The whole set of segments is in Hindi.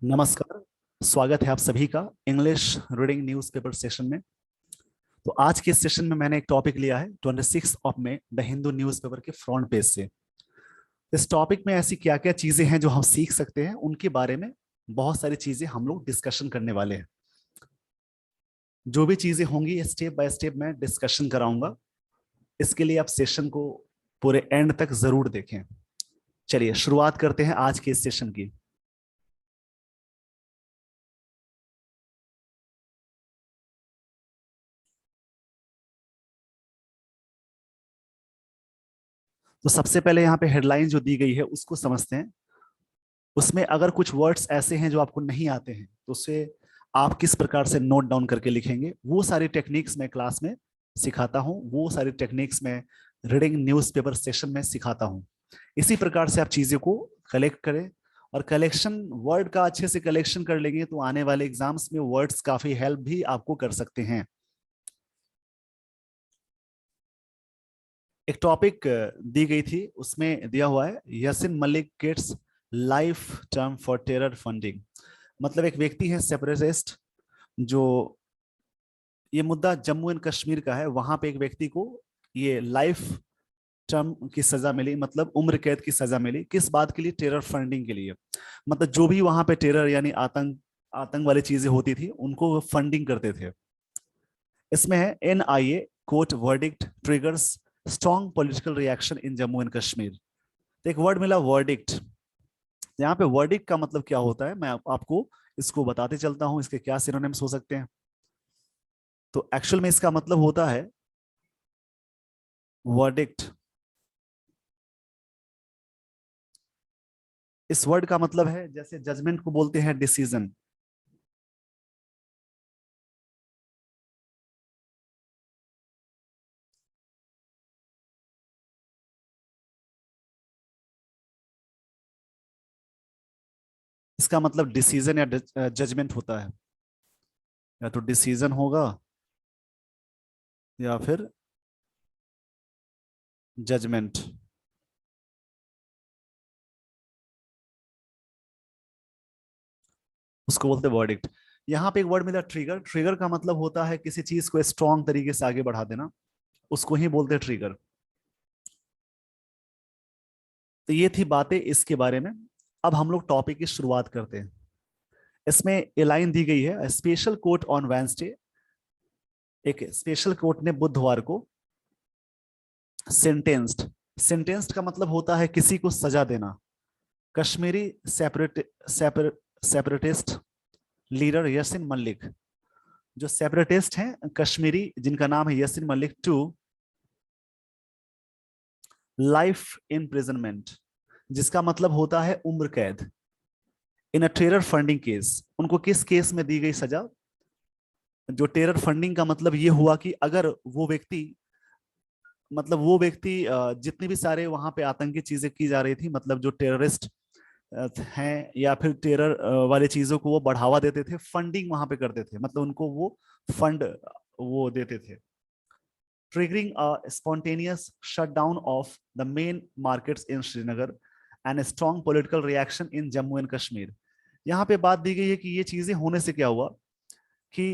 नमस्कार। स्वागत है आप सभी का इंग्लिश रीडिंग न्यूज़पेपर सेशन में। तो आज के इस सेशन में मैंने एक टॉपिक लिया है 26 ऑफ में द हिंदू न्यूज़पेपर के फ्रंट पेज से। इस टॉपिक में ऐसी क्या क्या चीजें हैं जो हम सीख सकते हैं, उनके बारे में बहुत सारी चीजें हम लोग डिस्कशन करने वाले हैं। जो भी चीजें होंगी स्टेप बाय स्टेप मैं डिस्कशन कराऊंगा। इसके लिए आप सेशन को पूरे एंड तक जरूर देखें। चलिए शुरुआत करते हैं आज के इस सेशन की। तो सबसे पहले यहाँ पे हेडलाइन जो दी गई है उसको समझते हैं। उसमें अगर कुछ वर्ड्स ऐसे हैं जो आपको नहीं आते हैं तो उसे आप किस प्रकार से नोट डाउन करके लिखेंगे, वो सारी टेक्निक्स मैं क्लास में सिखाता हूँ। वो सारी टेक्निक्स मैं रीडिंग न्यूज़पेपर सेशन में सिखाता हूँ। इसी प्रकार से आप चीज़ों को कलेक्ट करें। और कलेक्शन वर्ड का अच्छे से कलेक्शन कर लेंगे तो आने वाले एग्जाम्स में वर्ड्स काफी हेल्प भी आपको कर सकते हैं। एक टॉपिक दी गई थी, उसमें दिया हुआ है Yasin Malik gets life term for terror funding. मतलब एक व्यक्ति है सेपरेटिस्ट, जो ये मुद्दा जम्मू एंड कश्मीर का है। वहां पे एक व्यक्ति को ये लाइफ टर्म की सजा मिली, मतलब उम्र कैद की सजा मिली। किस बात के लिए? टेरर फंडिंग के लिए। मतलब जो भी वहां पे टेरर यानी आतंक वाली चीजें होती थी उनको फंडिंग करते थे। इसमें है NIA court verdict triggers strong political reaction in Jammu and Kashmir. तो एक वर्ड मिला वर्डिक्ट। यहाँ पे वर्डिक्ट का मतलब क्या होता है मैं आपको इसको बताते चलता हूँ, इसके क्या सिनोनिम्स हो सकते हैं। तो एक्चुअल में इसका मतलब होता है वर्डिक्ट। इस वर्ड का मतलब है, जैसे जजमेंट को बोलते हैं डिसीजन। इसका मतलब डिसीजन या जजमेंट होता है। या तो डिसीजन होगा या फिर जजमेंट। उसको बोलते हैं वर्डिक्ट। यहाँ पे एक वर्ड मिला ट्रिगर। ट्रिगर का मतलब होता है किसी चीज को स्ट्रॉन्ग तरीके से आगे बढ़ा देना, उसको ही बोलते हैं ट्रिगर। तो ये थी बातें इसके बारे में। अब हम लोग टॉपिक की शुरुआत करते हैं। इसमें ये लाइन दी गई है, स्पेशल कोर्ट ऑन वेंसडे। एक स्पेशल कोर्ट ने बुधवार को सेंटेंस्ड। सेंटेंस्ड का मतलब होता है किसी को सजा देना। कश्मीरी सेपरेटिस्ट लीडर यासिन मलिक, जो सेपरेटिस्ट हैं कश्मीरी जिनका नाम है Yasin Malik, to life imprisonment, जिसका मतलब होता है उम्र कैद। In a terror funding case, उनको किस केस में दी गई सजा? जो टेरर फंडिंग का मतलब ये हुआ कि अगर वो व्यक्ति, मतलब वो व्यक्ति जितनी भी सारे वहां पे आतंकी चीजें की जा रही थी, मतलब जो टेररिस्ट हैं या फिर टेरर वाले चीजों को वो बढ़ावा देते थे, फंडिंग वहां पे करते थे, मतलब उनको वो फंड वो देते थे। triggering a spontaneous shutdown of the main markets in Srinagar and a strong political reaction in Jammu and Kashmir। यहाँ पे बात दी गई है कि ये चीजें होने से क्या हुआ कि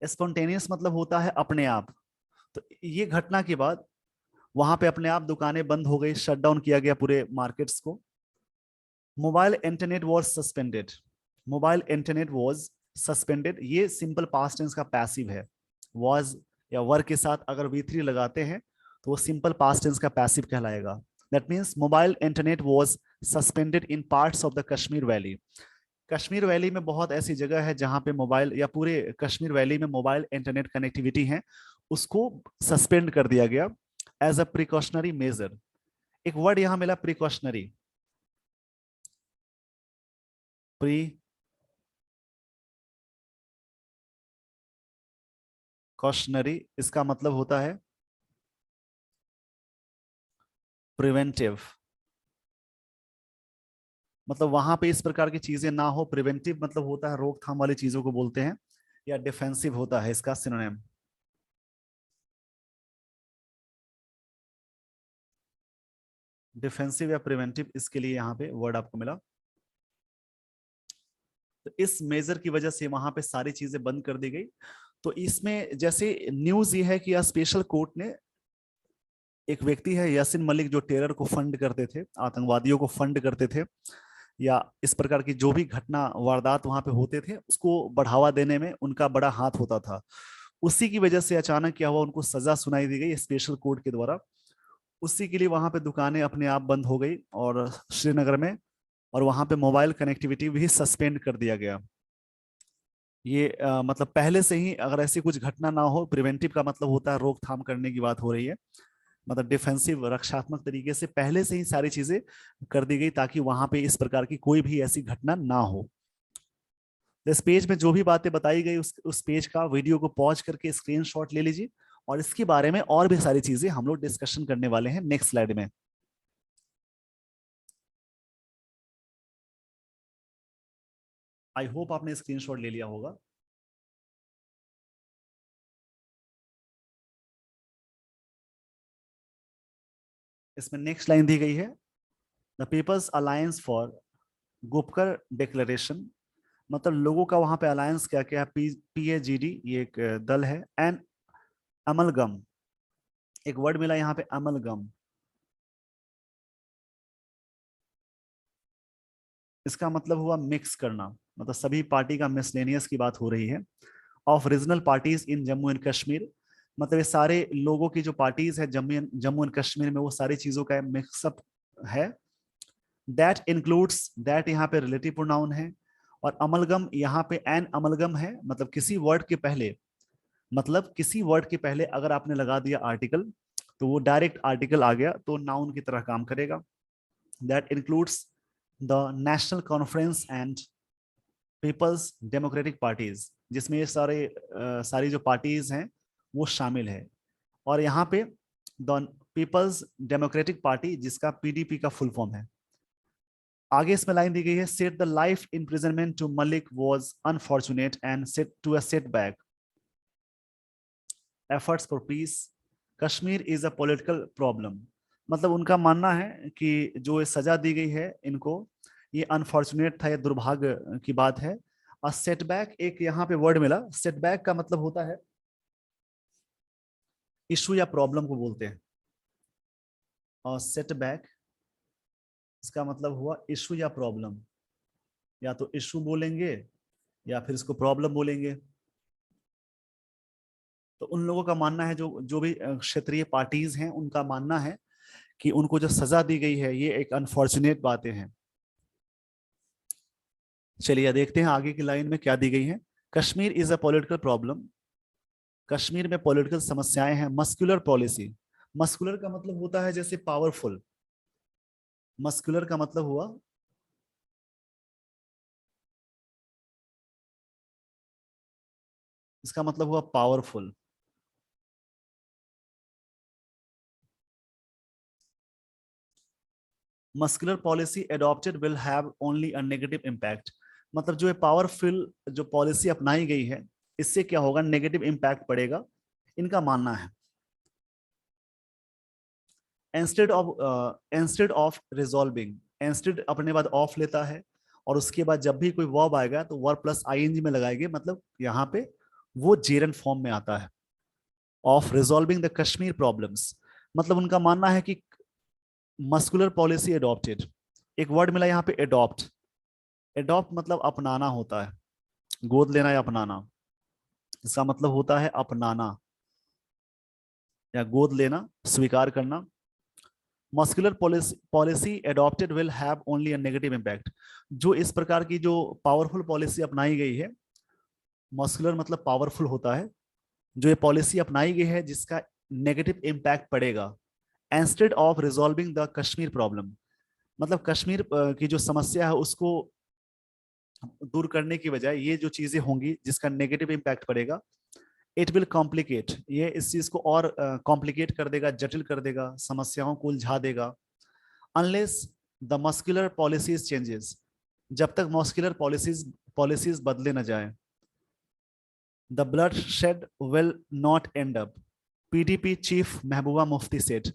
स्पॉन्टेनियस मतलब होता है अपने आप। तो ये घटना के बाद वहां पे अपने आप दुकानें बंद हो गई, शटडाउन किया गया पूरे मार्केट्स को। Mobile internet was suspended. Mobile internet was suspended, ये सिंपल पास्ट टेंस का पैसिव है। वॉज या वर के साथ अगर V3 लगाते हैं तो वो सिंपल पास्ट टेंस का पैसिव कहलाएगा। That means mobile internet was suspended in parts of the Kashmir valley. Kashmir valley में बहुत ऐसी जगह है जहां पे मोबाइल, या पूरे कश्मीर वैली में मोबाइल इंटरनेट कनेक्टिविटी है, उसको सस्पेंड कर दिया गया एज अ प्रिकॉशनरी मेजर। एक वर्ड यहां मिला प्रिकॉशनरी। प्रिकॉशनरी इसका मतलब होता है प्रिवेंटिव। मतलब वहां पे इस प्रकार की चीजें ना हो। प्रिवेंटिव मतलब होता है रोकथाम वाली चीजों को बोलते हैं, या डिफेंसिव होता है इसका सिनोनिम। डिफेंसिव या प्रिवेंटिव, इसके लिए यहाँ पे वर्ड आपको मिला। तो इस मेजर की वजह से वहां पे सारी चीजें बंद कर दी गई। तो इसमें जैसे न्यूज ये है कि स्पेशल कोर्ट ने एक व्यक्ति है यासिन मलिक जो टेरर को फंड करते थे, आतंकवादियों को फंड करते थे, या इस प्रकार की जो भी घटना वारदात वहां पे होते थे उसको बढ़ावा देने में उनका बड़ा हाथ होता था। उसी की वजह से अचानक क्या हुआ, उनको सजा सुनाई दी गई स्पेशल कोर्ट के द्वारा। उसी के लिए वहां पे दुकानें अपने आप बंद हो गई और श्रीनगर में, और वहां पे मोबाइल कनेक्टिविटी भी सस्पेंड कर दिया गया। ये मतलब पहले से ही अगर ऐसी कुछ घटना ना हो, प्रिवेंटिव का मतलब होता है रोकथाम करने की बात हो रही है, मतलब डिफेंसिव रक्षात्मक तरीके से पहले से ही सारी चीजें कर दी गई ताकि वहां पे इस प्रकार की कोई भी ऐसी घटना ना हो। इस पेज में जो भी बातें बताई गई उस पेज का वीडियो को पॉज करके स्क्रीनशॉट ले लीजिए, और इसके बारे में और भी सारी चीजें हम लोग डिस्कशन करने वाले हैं नेक्स्ट स्लाइड में। आई होप आपने स्क्रीनशॉट ले लिया होगा। इसमें नेक्स्ट लाइन दी गई है, the people's alliance for Gupkar declaration, मतलब लोगों का वहां पे अलायंस क्या क्या है, PAGD ये एक दल है, एंड अमलगम, एक वर्ड मिला यहाँ पे अमलगम, इसका मतलब हुआ मिक्स करना, मतलब सभी पार्टी का मिसलेनियस की बात हो रही है। Of regional parties in Jammu and Kashmir, मतलब ये सारे लोगों की जो पार्टीज है जम्मू एंड कश्मीर में वो सारी चीजों का मिक्सअप है। दैट इंक्लूड्स, दैट यहाँ पे रिलेटिव प्रोनाउन है, और अमलगम यहाँ पे एन अमलगम है, मतलब किसी वर्ड के पहले, मतलब किसी वर्ड के पहले अगर आपने लगा दिया आर्टिकल तो वो डायरेक्ट आर्टिकल आ गया तो नाउन की तरह काम करेगा। That includes the national conference and people's democratic parties, जिसमें ये सारी जो पार्टीज हैं वो शामिल है। और यहाँ पे द पीपल्स डेमोक्रेटिक पार्टी जिसका PDP का फुल फॉर्म है। आगे इसमें लाइन दी गई है, said the life imprisonment to Malik was unfortunate and set to a setback efforts for peace, Kashmir is a political problem, मतलब उनका मानना है कि जो सजा दी गई है इनको ये अनफॉर्चुनेट था, ये दुर्भाग्य की बात है। और सेटबैक एक यहाँ पे वर्ड मिला, सेटबैक का मतलब होता है इशू या प्रॉब्लम को बोलते हैं, और सेटबैक इसका मतलब हुआ इशू या प्रॉब्लम, या तो इशू बोलेंगे या फिर इसको प्रॉब्लम बोलेंगे। तो उन लोगों का मानना है, जो जो भी क्षेत्रीय पार्टीज हैं उनका मानना है कि उनको जो सजा दी गई है ये एक अनफॉर्चुनेट बातें हैं। चलिए देखते हैं आगे की लाइन में क्या दी गई है। Kashmir is a political problem, Kashmir में पॉलिटिकल समस्याएं हैं। मस्कुलर पॉलिसी, मस्कुलर का मतलब होता है जैसे पावरफुल, मस्कुलर का मतलब हुआ इसका मतलब हुआ powerful. Muscular policy adopted will have only a negative impact, मतलब जो पावरफुल जो पॉलिसी अपनाई गई है इससे क्या होगा, नेगेटिव इम्पैक्ट पड़ेगा, इनका मानना है। इंस्टेड ऑफ रिजॉल्विंग, इंस्टेड अपने बाद ऑफ लेता है, और उसके बाद जब भी कोई वर्ब आएगा तो वर्ब प्लस ING में लगाएंगे, मतलब यहाँ पे वो जेरन फॉर्म में आता है। Of resolving the Kashmir problems, मतलब उनका मानना है कि मस्कुलर पॉलिसी एडॉप्टेड, एक वर्ड मिला यहाँ पे एडॉप्ट, एडॉप्ट मतलब अपनाना होता है, गोद लेना या अपनाना, इसका मतलब होता है अपनाना या गोद लेना, स्वीकार करना। Muscular policy adopted will have only a negative impact, जो इस प्रकार की जो पावरफुल पॉलिसी अपनाई गई है, मस्कुलर मतलब पावरफुल होता है, जो ये पॉलिसी अपनाई गई है जिसका नेगेटिव इम्पैक्ट पड़ेगा। Instead of resolving the Kashmir problem, मतलब कश्मीर की जो समस्या है उसको दूर करने की बजाय ये जो चीजें होंगी जिसका नेगेटिव इम्पैक्ट पड़ेगा, इट विल कॉम्प्लिकेट, ये इस चीज को और कॉम्प्लिकेट कर देगा, जटिल कर देगा, समस्याओं को उलझा देगा। Unless the muscular policies changes, जब तक मस्कुलर पॉलिसीज बदले न जाए। The bloodshed will not end up, PDP chief Mehbooba Mufti सेठ,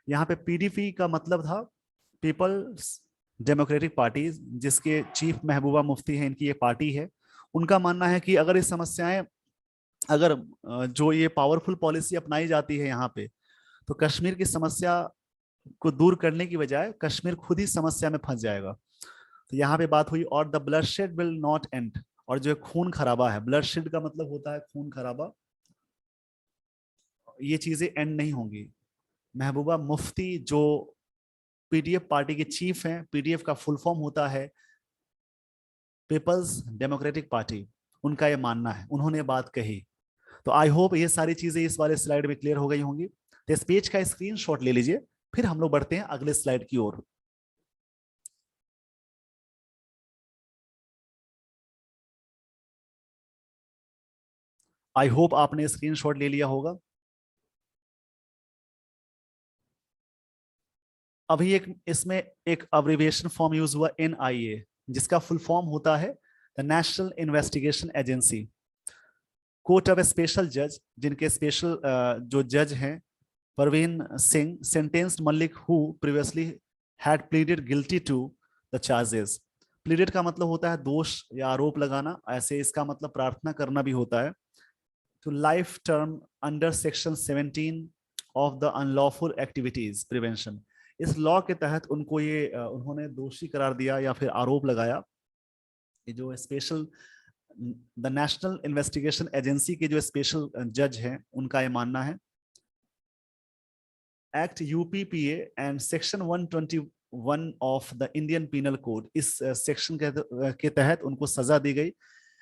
यहाँ पे PDP का मतलब था पीपल्स डेमोक्रेटिक पार्टी, जिसके चीफ महबूबा मुफ्ती हैं, इनकी ये पार्टी है, उनका मानना है कि अगर ये समस्याएं, अगर जो ये पावरफुल पॉलिसी अपनाई जाती है यहाँ पे, तो कश्मीर की समस्या को दूर करने की बजाय कश्मीर खुद ही समस्या में फंस जाएगा। तो यहाँ पे बात हुई, और the bloodshed will not and, और जो खून खराबा है, ब्लडशेड का मतलब होता है खून खराबा, ये चीजें एंड नहीं होंगी। महबूबा मुफ्ती जो पीडीएफ पार्टी के चीफ हैं, पीडीएफ का फुल फॉर्म होता है पीपल्स डेमोक्रेटिक पार्टी, उनका ये मानना है, उन्होंने बात कही। तो आई होप ये सारी चीजें इस वाले स्लाइड में क्लियर हो गई होंगी। तो इस पेज का स्क्रीनशॉट ले लीजिए, फिर हम लोग बढ़ते हैं अगले स्लाइड की ओर। आई होप आपने स्क्रीनशॉट ले लिया होगा। अभी एक इसमें एक अब्रिविएशन फॉर्म यूज हुआ, एनआईए, जिसका फुल फॉर्म होता है the national investigation agency. Court of A special जज, जिनके स्पेशल जो जज हैं Parveen Singh, sentenced Malik who previously had pleaded guilty to the charges। Pleaded का मतलब होता है दोष या आरोप लगाना, ऐसे इसका मतलब प्रार्थना करना भी होता है। to life term under section 17 of the unlawful activities prevention। इस लॉ के तहत उनको ये उन्होंने दोषी करार दिया या फिर आरोप लगाया। ये जो special the national investigation agency के जो स्पेशल जज हैं, उनका ये मानना है act UPPA and section 121 of the Indian penal code, इस सेक्शन के तहत उनको सजा दी गई।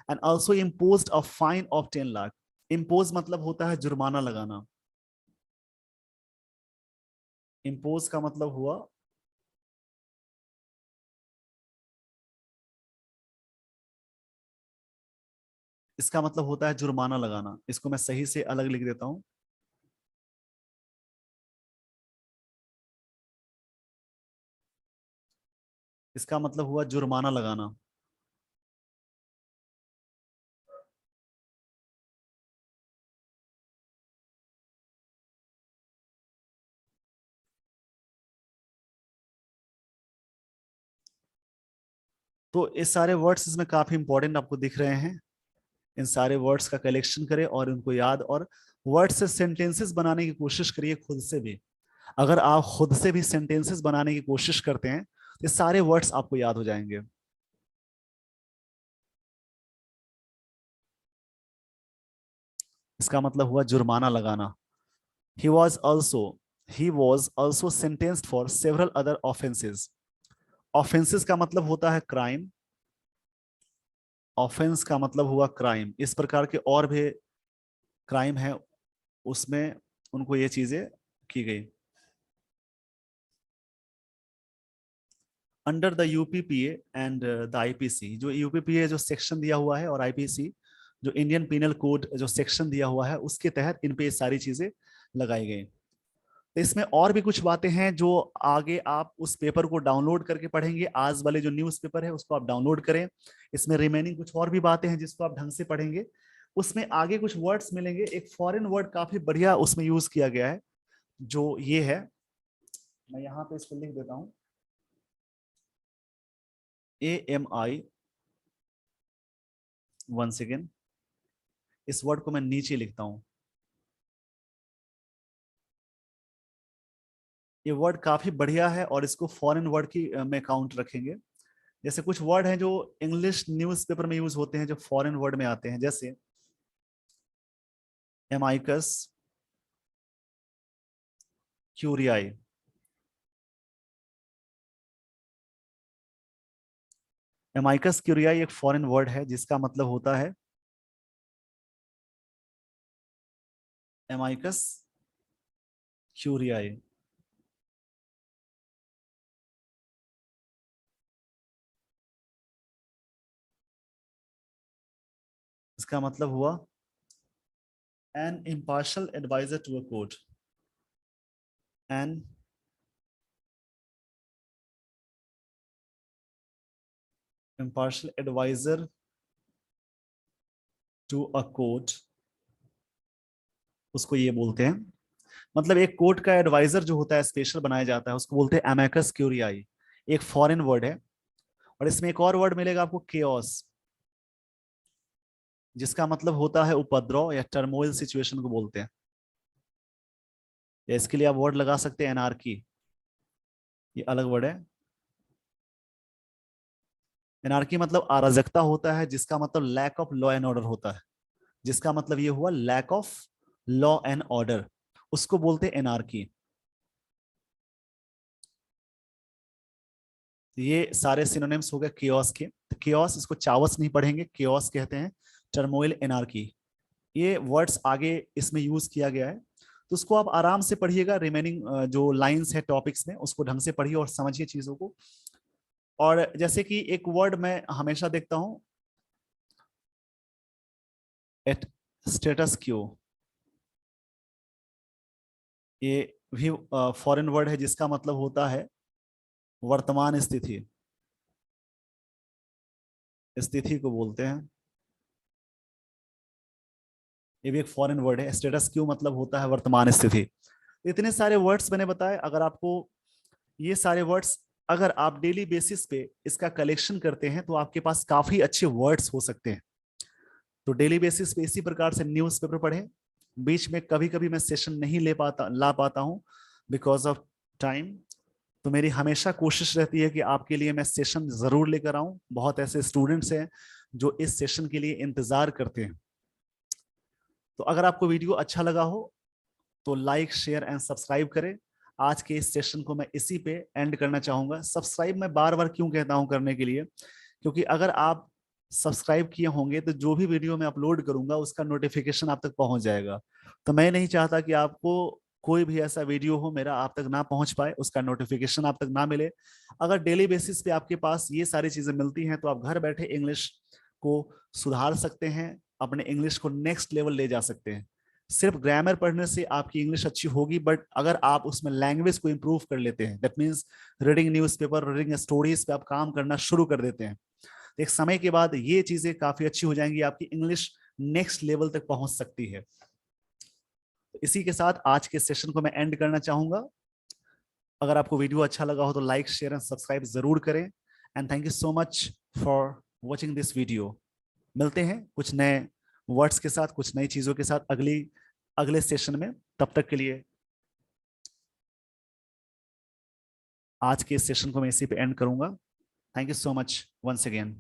And also imposed a fine of 10 lakh. Impose मतलब होता है जुर्माना लगाना, इम्पोज का मतलब हुआ इसका मतलब होता है जुर्माना लगाना। इसको मैं सही से अलग लिख देता हूं। इसका मतलब हुआ जुर्माना लगाना। तो ये सारे वर्ड्स इसमें काफी इंपॉर्टेंट आपको दिख रहे हैं। इन सारे वर्ड्स का कलेक्शन करें और उनको याद, और वर्ड से सेंटेंसेस बनाने की कोशिश करिए खुद से भी। अगर आप खुद से भी सेंटेंसेस बनाने की कोशिश करते हैं, तो ये सारे वर्ड्स आपको याद हो जाएंगे। इसका मतलब हुआ जुर्माना लगाना। he was also he was also sentenced for several other offenses। offenses का मतलब होता है क्राइम, ऑफेंस का मतलब हुआ क्राइम, इस प्रकार के और भी क्राइम है, उसमें उनको ये चीजें की गई। Under the UPPA and the IPC, जो यूपीपीए जो सेक्शन दिया हुआ है और आईपीसी जो इंडियन पिनल कोड जो सेक्शन दिया हुआ है, उसके तहत इन पे ये सारी चीजें लगाई गई। तो इसमें और भी कुछ बातें हैं जो आगे आप उस पेपर को डाउनलोड करके पढ़ेंगे। आज वाले जो न्यूज़ पेपर है उसको आप डाउनलोड करें। इसमें रिमेनिंग कुछ और भी बातें हैं जिसको आप ढंग से पढ़ेंगे। उसमें आगे कुछ वर्ड्स मिलेंगे, एक फॉरेन वर्ड काफी बढ़िया उसमें यूज किया गया है, जो ये है, मैं यहाँ पे इसको लिख देता हूँ, AMI। वन सेकेंड, इस वर्ड को मैं नीचे लिखता हूँ। ये वर्ड काफी बढ़िया है और इसको फॉरेन वर्ड की में काउंट रखेंगे। जैसे कुछ वर्ड हैं जो इंग्लिश न्यूज़पेपर में यूज होते हैं, जो फॉरेन वर्ड में आते हैं, जैसे एमाइकस क्यूरियाई। एमाइकस क्यूरियाई एक फॉरेन वर्ड है जिसका मतलब होता है एमाइकस क्यूरियाई। इसका मतलब हुआ an impartial adviser to a court, an impartial adviser to a court, उसको ये बोलते हैं। मतलब एक कोर्ट का एडवाइजर जो होता है, स्पेशल बनाया जाता है, उसको बोलते हैं एमेकस क्यूरियाई। एक फॉरेन वर्ड है, और इसमें एक और वर्ड मिलेगा आपको, केओस, जिसका मतलब होता है उपद्रव या टर्मोइल सिचुएशन को बोलते हैं। या इसके लिए आप वर्ड लगा सकते हैं एनार्की, ये अलग वर्ड है। एनार्की मतलब अराजकता होता है, जिसका मतलब lack of law and order होता है, जिसका मतलब ये हुआ lack of law and order, उसको बोलते हैं एनार्की। ये सारे सिनोनिम्स हो गए कियोस के। तो कियोस, इसको चावस नहीं पढ़ेंगे, कियोस कहते हैं, टर्मोइल, एनार्की, ये वर्ड्स आगे इसमें यूज किया गया है। तो उसको आप आराम से पढ़िएगा, रिमेनिंग जो लाइंस है टॉपिक्स में उसको ढंग से पढ़िए और समझिए चीजों को। और जैसे कि एक वर्ड मैं हमेशा देखता हूं, एट स्टेटस क्यू, ये भी फॉरेन वर्ड है, जिसका मतलब होता है वर्तमान स्थिति, स्थिति को बोलते हैं। ये भी एक फॉरेन वर्ड है, स्टेटस क्यू मतलब होता है वर्तमान स्थिति। इतने सारे वर्ड्स मैंने बताए, अगर आपको ये सारे वर्ड्स, अगर आप डेली बेसिस पे इसका कलेक्शन करते हैं तो आपके पास काफी अच्छे वर्ड्स हो सकते हैं। तो डेली बेसिस पे इसी प्रकार से न्यूज़पेपर पढ़ें। बीच में कभी कभी मैं सेशन नहीं ला पाता हूं बिकॉज ऑफ टाइम। तो मेरी हमेशा कोशिश रहती है कि आपके लिए मैं सेशन जरूर लेकर आऊं। बहुत ऐसे स्टूडेंट्स हैं जो इस सेशन के लिए इंतजार करते हैं। तो अगर आपको वीडियो अच्छा लगा हो तो लाइक, शेयर एंड सब्सक्राइब करें। आज के इस सेशन को मैं इसी पे एंड करना चाहूंगा। सब्सक्राइब मैं बार बार क्यों कहता हूं करने के लिए, क्योंकि अगर आप सब्सक्राइब किए होंगे तो जो भी वीडियो मैं अपलोड करूंगा उसका नोटिफिकेशन आप तक पहुंच जाएगा। तो मैं नहीं चाहता कि आपको कोई भी ऐसा वीडियो हो मेरा आप तक ना पहुंच पाए, उसका नोटिफिकेशन आप तक ना मिले। अगर डेली बेसिस पे आपके पास ये सारी चीजें मिलती हैं तो आप घर बैठे इंग्लिश को सुधार सकते हैं, अपने इंग्लिश को नेक्स्ट लेवल ले जा सकते हैं। सिर्फ ग्रामर पढ़ने से आपकी इंग्लिश अच्छी होगी, बट अगर आप उसमें लैंग्वेज को इंप्रूव कर लेते हैं, that means reading newspaper, reading stories पे आप काम करना शुरू कर देते हैं, तो एक समय के बाद ये चीजें काफी अच्छी हो जाएंगी, आपकी इंग्लिश नेक्स्ट लेवल तक पहुंच सकती है। तो इसी के साथ आज के सेशन को मैं एंड करना चाहूंगा। अगर आपको वीडियो अच्छा लगा हो तो लाइक, शेयर एंड सब्सक्राइब जरूर करें। And thank you so much for watching this video. मिलते हैं कुछ नए वर्ड्स के साथ, कुछ नई चीजों के साथ अगले सेशन में। तब तक के लिए आज के इस सेशन को मैं इसी पे एंड करूंगा। Thank you so much once again.